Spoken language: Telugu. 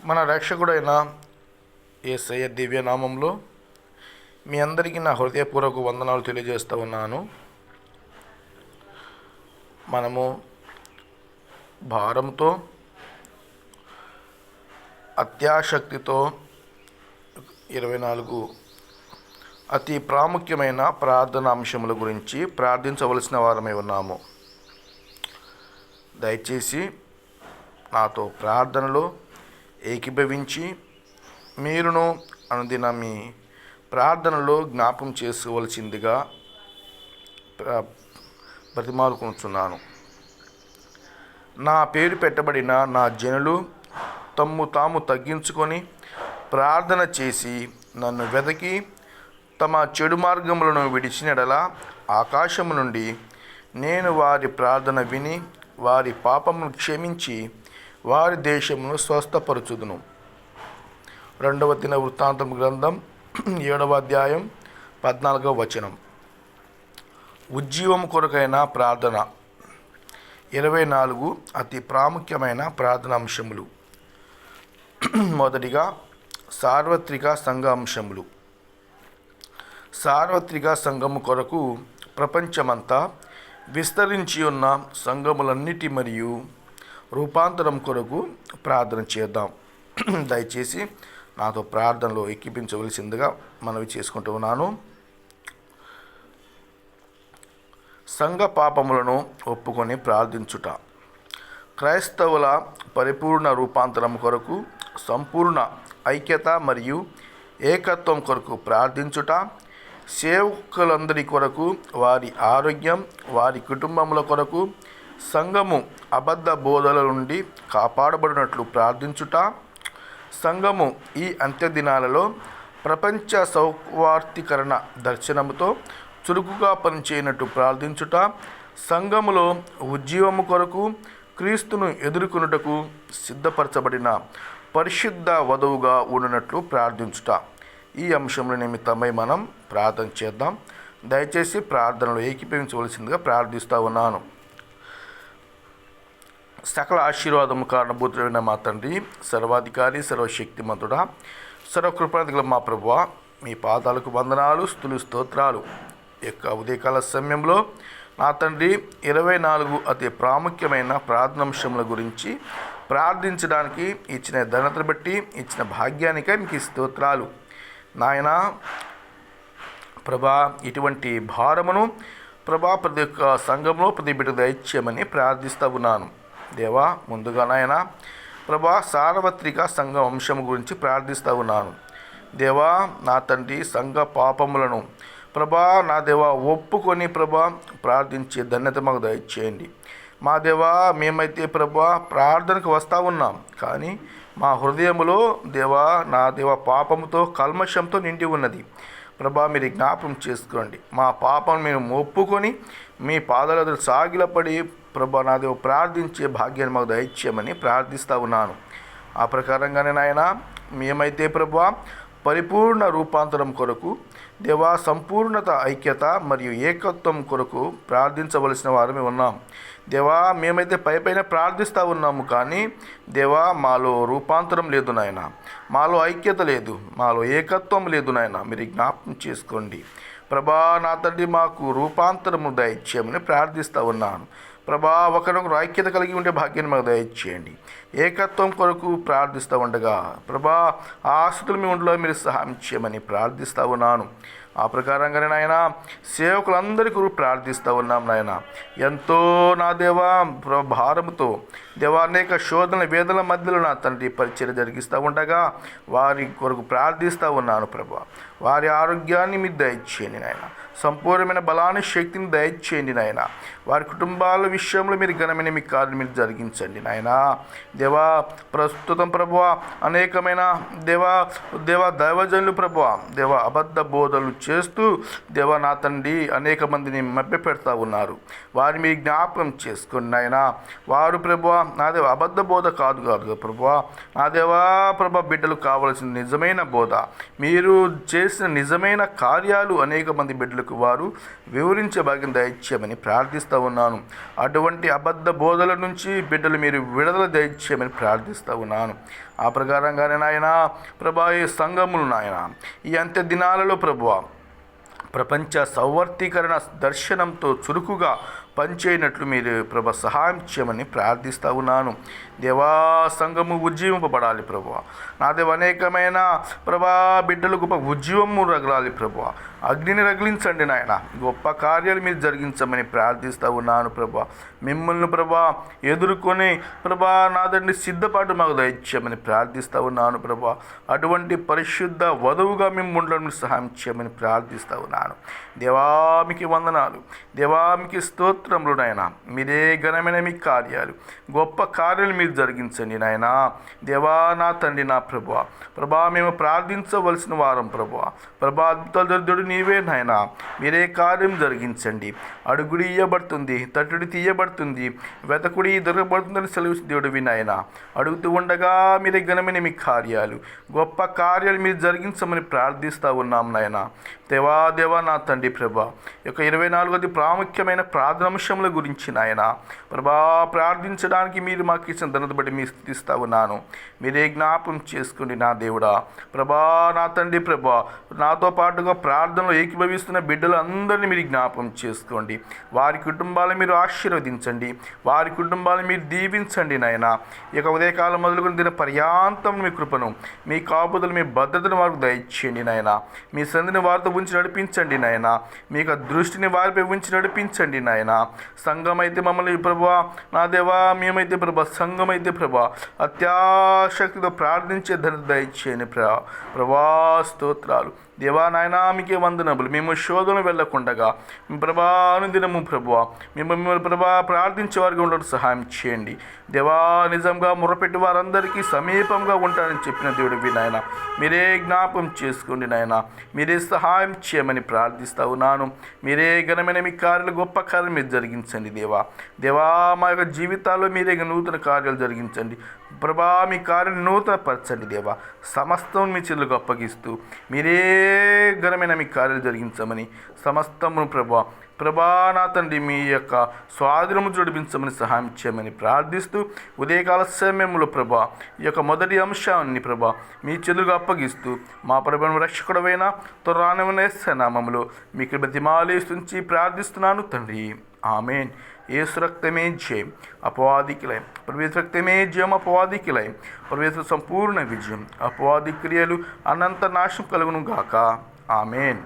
మన రక్షకుడైన యేసయ్య దివ్యనామంలో మీ అందరికీ నా హృదయపూర్వక వందనాలు తెలియజేస్తూ ఉన్నాను. మనము భారంతో అత్యాసక్తితో 24 అతి ప్రాముఖ్యమైన ప్రార్థన అంశముల గురించి ప్రార్థించవలసిన వారమై ఉన్నాము. దయచేసి నాతో ప్రార్థనలో ఏకీభవించి మీరును అనుదిన మీ ప్రార్థనలో జ్ఞాపం చేసుకోవలసిందిగా బ్రతిమాలుకుంటున్నాను. నా పేరు పెట్టబడిన నా జనులు తమ్ము తాము తగ్గించుకొని ప్రార్థన చేసి నన్ను వెదకి తమ చెడు మార్గములను విడిచినడలా ఆకాశము నుండి నేను వారి ప్రార్థన విని వారి పాపమును క్షమించి వారి దేశమును స్వస్థపరచుదును. 2వ దినవృత్తాంతం గ్రంథం 7వ అధ్యాయం 14వ వచనం. ఉజ్జీవము కొరకైన ప్రార్థన 24 అతి ప్రాముఖ్యమైన ప్రార్థన అంశములు. మొదటిగా సార్వత్రిక సంఘ అంశములు. సార్వత్రిక సంఘము కొరకు ప్రపంచమంతా విస్తరించి ఉన్న సంఘములన్నిటి మరియు రూపాంతరం కొరకు ప్రార్థన చేద్దాం. దయచేసి నాతో ప్రార్థనలో ఎక్కిపించవలసిందిగా మనవి చేసుకుంటూ ఉన్నాను. సంఘ పాపములను ఒప్పుకొని ప్రార్థించుట. క్రైస్తవుల పరిపూర్ణ రూపాంతరం కొరకు సంపూర్ణ ఐక్యత మరియు ఏకత్వం కొరకు ప్రార్థించుట. సేవకులందరి కొరకు, వారి ఆరోగ్యం, వారి కుటుంబముల కొరకు, సంఘము అబద్ధ బోధల నుండి కాపాడబడినట్లు ప్రార్థించుట. సంఘము ఈ అంత్యదినాలలో ప్రపంచ సౌవార్తీకరణ దర్శనముతో చురుకుగా పనిచేయనట్టు ప్రార్థించుట. సంఘములో ఉజ్జీవము కొరకు క్రీస్తును ఎదుర్కొనుటకు సిద్ధపరచబడిన పరిశుద్ధ వధువుగా ఉండినట్లు ప్రార్థించుట. ఈ అంశముల నిమిత్తమై మనం ప్రార్థన చేద్దాం. దయచేసి ప్రార్థనలో ఏకీభవించవలసిందిగా ప్రార్థిస్తూ ఉన్నాను. సకల ఆశీర్వాదము కారణభూతుడైన మా తండ్రి, సర్వాధికారి, సర్వశక్తిమంతుడా, సర్వకృపాధికుల మా ప్రభువా, మీ పాదాలకు వందనాలు, స్తుతులు, స్తోత్రాలు. యొక్క ఉదయకాల సమయంలో నా తండ్రి 24 అతి ప్రాముఖ్యమైన ప్రార్థనాంశముల గురించి ప్రార్థించడానికి ఇచ్చిన ధన్యతను బట్టి, ఇచ్చిన భాగ్యానికై మీకు స్తోత్రాలు. నాయనా ప్రభా, ఇటువంటి భారమును ప్రభా ప్రతి ఒక్క సంఘంలో ప్రతి బిడ్డ దయచేయమని ప్రార్థిస్తూ ఉన్నాను. దేవా, ముందుగా నాయన ప్రభా సార్వత్రిక సంఘ అంశం గురించి ప్రార్థిస్తూ ఉన్నాను. దేవా నా తండ్రి, సంఘ పాపములను ప్రభా నా దేవా ఒప్పుకొని ప్రభా ప్రార్థించే ధన్యత మాకు దయచేయండి. మా దేవా, మేమైతే ప్రభా ప్రార్థనకు వస్తూ ఉన్నాం, కానీ మా హృదయములో దేవా నా దేవా పాపముతో కల్మషంతో నిండి ఉన్నది. ప్రభా మీరు జ్ఞాపకం చేసుకోండి. మా పాపం మేము ఒప్పుకొని మీ పాదాల దగ్గర సాగిలపడి ప్రభా నా దేవ ప్రార్థించే భాగ్యాన్ని మాకు దయచేయమని ప్రార్థిస్తూ ఉన్నాను. ఆ ప్రకారంగానే నాయన మేమైతే ప్రభా పరిపూర్ణ రూపాంతరం కొరకు దేవా సంపూర్ణత, ఐక్యత మరియు ఏకత్వం కొరకు ప్రార్థించవలసిన వారమే ఉన్నాం. దేవా మేమైతే పైపైన ప్రార్థిస్తూ ఉన్నాము, కానీ దేవా మాలో రూపాంతరం లేదు నాయన, మాలో ఐక్యత లేదు, మాలో ఏకత్వం లేదు నాయన. మీరు జ్ఞాపకం చేసుకోండి ప్రభా. నా తండ్రి మాకు రూపాంతరము దయచేయమని ప్రార్థిస్తూ ఉన్నాను. ప్రభా ఒకరినొకరు ఐక్యత కలిగి ఉండే భాగ్యాన్ని మాకు దయచేయండి. ఏకత్వం కొరకు ప్రార్థిస్తూ ఉండగా ప్రభా ఆ ఆస్తుల మీ ఉండలో మీరు సహాయం చేయమని ప్రార్థిస్తూ ఉన్నాను. ఆ ప్రకారంగానే నాయన సేవకులందరి కొరకు ప్రార్థిస్తూ ఉన్నాం నాయన. ఎంతో నా దేవా భారముతో దేవా అనేక శోధన వేదన మధ్యలో నా తండ్రి పరిచర్య జరిగిస్తూ ఉండగా వారి కొరకు ప్రార్థిస్తూ ఉన్నాను ప్రభా. వారి ఆరోగ్యాన్ని మీరు దయచేయండి నాయన, సంపూర్ణమైన బలాన్ని, శక్తిని దయచేయండి నాయన. వారి కుటుంబాల విషయంలో మీరు ఘనమైన మీ కార్యం మీరు జరిగించండి నాయన. దేవా ప్రస్తుతం ప్రభువా అనేకమైన దేవా దైవజనులు ప్రభువా దేవా అబద్ధ బోధలు చేస్తూ దేవా నా తండ్రి అనేక మందిని మభ్యపెడతా ఉన్నారు. వారిని మీరు జ్ఞాపకం చేసుకోండి నాయన. వారు ప్రభువా నా దేవ అబద్ధ బోధ కాదు ప్రభువా నా దేవా ప్రభా బిడ్డలు కావలసిన నిజమైన బోధ, మీరు చేసిన నిజమైన కార్యాలు అనేక మంది బిడ్డలకు వారు వివరించే భాగ్యం దయచేయమని ప్రార్థిస్తూ ఉన్నాను. అటువంటి అబద్ధ బోధల నుంచి బిడ్డలు మీరు విడుదల దయచేయండి చేయమని ప్రార్థిస్తూ ఉన్నాను. ఆ ప్రకారంగానే నాయన ప్రభా ఈ సంఘములు నాయన ఈ అంత్య దినాలలో ప్రభువా ప్రపంచ సౌవర్తీకరణ దర్శనంతో చురుకుగా పనిచేయనట్లు మీరు ప్రభా సహాయం చేయమని ప్రార్థిస్తూ ఉన్నాను. దేవా సంఘము ఉజ్జీవింపబడాలి ప్రభువా. నా దేవ అనేకమైన ప్రభా బిడ్డలు గొప్ప ఉజ్జీవము రగలాలి ప్రభువా. అగ్నిని రగిలించండి నాయన. గొప్ప కార్యాలు మీరు జరిగించమని ప్రార్థిస్తూ ఉన్నాను ప్రభా. మిమ్మల్ని ప్రభా ఎదుర్కొని ప్రభా నాదండి సిద్ధపాటు మాకు దయచేయమని ప్రార్థిస్తూ ఉన్నాను ప్రభా. అటువంటి పరిశుద్ధ వధువుగా మేము ఉండడం సహాయం చేయమని ప్రార్థిస్తూ ఉన్నాను. దేవామికి వందనాలు, దేవామికి స్తోత్రములు నాయన. మీరే ఘనమైన మీ కార్యాలు, గొప్ప కార్యాలు మీరు జరిగించండి నాయన. దేవా నా తండ్రి నా ప్రభువా, ప్రభా మేము ప్రార్థించవలసిన వారం ప్రభువా. ప్రభా అద్భుతాలు నీవే నాయన. మీరే కార్యం జరిగించండి. అడుగుడి ఇయ్యబడుతుంది, తట్టుడి తీయబడుతుంది, వెతకుడి దొరకబడుతుందని సెలవు దేవుడివి నాయన. అడుగుతూ ఉండగా మీరే ఘనమైన మీ కార్యాలు, గొప్ప కార్యాలు మీరు జరిగించమని ప్రార్థిస్తూ ఉన్నాం నాయన. దేవా నా తండ్రి ప్రభా యొక్క 24వ ప్రాముఖ్యమైన ప్రార్థనాంశముల గురించి నాయన ప్రభా ప్రార్థించడానికి మీరు మాకు ఇచ్చిన ధనత బట్టి మీ స్థుతిస్తూ ఉన్నాను. మీరే జ్ఞాపం చేసుకోండి నా దేవుడా. ప్రభా నా తండ్రి ప్రభా నాతో పాటుగా ప్రార్థనలో ఏకీభవిస్తున్న బిడ్డలు అందరినీ మీరు జ్ఞాపం చేసుకోండి. వారి కుటుంబాలను మీరు ఆశీర్వదించండి, వారి కుటుంబాలను మీరు దీవించండి నాయన. ఇక ఉదయకాలం మొదలుకొని దిన పర్యాంతం మీ కృపను, మీ కాపుదలు, మీ భద్రతను వారికి దయచేయండి నాయన. మీ సంధిని వారితో ఉంచి నడిపించండి నాయన. మీకు దృష్టిని వారిపై ఉంచి నడిపించండి నాయన. సంఘం అయితే మమ్మల్ని ప్రభువా నా దేవా, మేమైతే ప్రభా సంఘం అయితే ప్రభా అత్యాశక్తితో ప్రార్థించే ధన్యత దయచేయండి ప్రభా. స్తోత్రాలు దేవా నాయనా, మీకే వందనములు. మేము శోధన వెళ్ళకుండగా ప్రభా అనుదినము ప్రభువా మిమ్మల్ని ప్రభా ప్రార్థించే వారికి ఉండడం సహాయం చేయండి దేవా. నిజంగా మొరపెట్టి వారందరికీ సమీపంగా ఉంటారని చెప్పిన దేవుడివి నాయన. మీరే జ్ఞాపం చేసుకోండి నాయన. మీరే సహాయం చేయమని ప్రార్థిస్తూ ఉన్నాను. మీరే ఘనమైన మీ కార్యాలు, గొప్ప కార్యాలు మీరు జరిగించండి దేవా. మా యొక్క జీవితాల్లో మీరే నూతన కార్యాలు జరిగించండి ప్రభా. మీ కార్యాలు నూతనపరచండి దేవా. సమస్తం మీ చేతులకు అప్పగిస్తూ మీరే ఘనమైన మీ కార్యాలు జరిగించమని సమస్తమును ప్రభా నా తండ్రి మీ యొక్క స్వాధీనము జడిపించమని సహాయం చేయమని ప్రార్థిస్తూ ఉదయకాల సమయంలో ప్రభా ఈ యొక్క మొదటి అంశాన్ని ప్రభా మీ చేతులకు అప్పగిస్తూ మా ప్రభువును రక్షకుడవైన త్వరానమైన నామములో మీకు బతిమాలేస్తుంచి ప్రార్థిస్తున్నాను తండ్రి. ఆమెన్. యేసు రక్తమే జయం, అపవాదికి లయం. పరమేశ్వర రక్తమే జయం, అపవాదికి లయం. పరమేశ్వర సంపూర్ణ విజయం, అపవాది క్రియలు అనంత నాశనం కలుగును గాక. ఆమెన్.